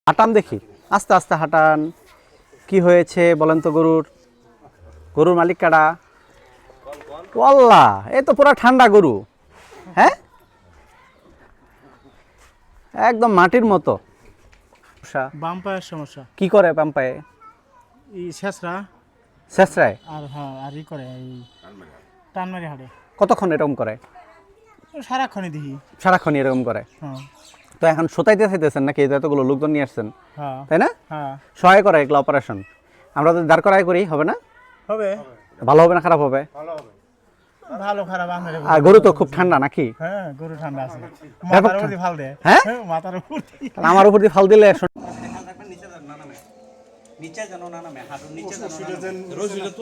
হাঁটান দেখি, আস্তে আস্তে হাঁটান। কি হয়েছে বলেন তো? গরুর মালিক কারা? ওয়াল্লাহ, এ তো পুরা ঠান্ডা গরু। হ্যাঁ, একদম মাটির মতো। বাম পায়ের সমস্যা। কি করে বাম পায়ে? এই শেষরা শেষরায়? আর হ্যাঁ আর ই করে এই টান মারি হাঁটে। কতক্ষণ এরকম করে? সারাক্ষণই দেখি। সারাক্ষণ এরকম করে? হ্যাঁ তো এখন শোতাইতে চাইতেছেন নাকি? এতগুলো লোকজন নিয়ে আসছেন, হ্যাঁ তাই না? হ্যাঁ সহায় করে এগুলো অপারেশন। আমরা তো দাঁড় করাই করি, হবে না? হবে। ভালো হবে না খারাপ হবে? ভালো খারাপ আমরা আর গরু তো খুব ঠান্ডা নাকি? হ্যাঁ গরু ঠান্ডা আছে। ব্যাপক মাথার উপর দিয়ে ফাল দেয়। হ্যাঁ? মাথার উপর দিয়ে। তাহলে আমার উপর দিয়ে ফাল দিলে নিচে যেন না নামে, হাঁটুর নিচে যেন না নামে।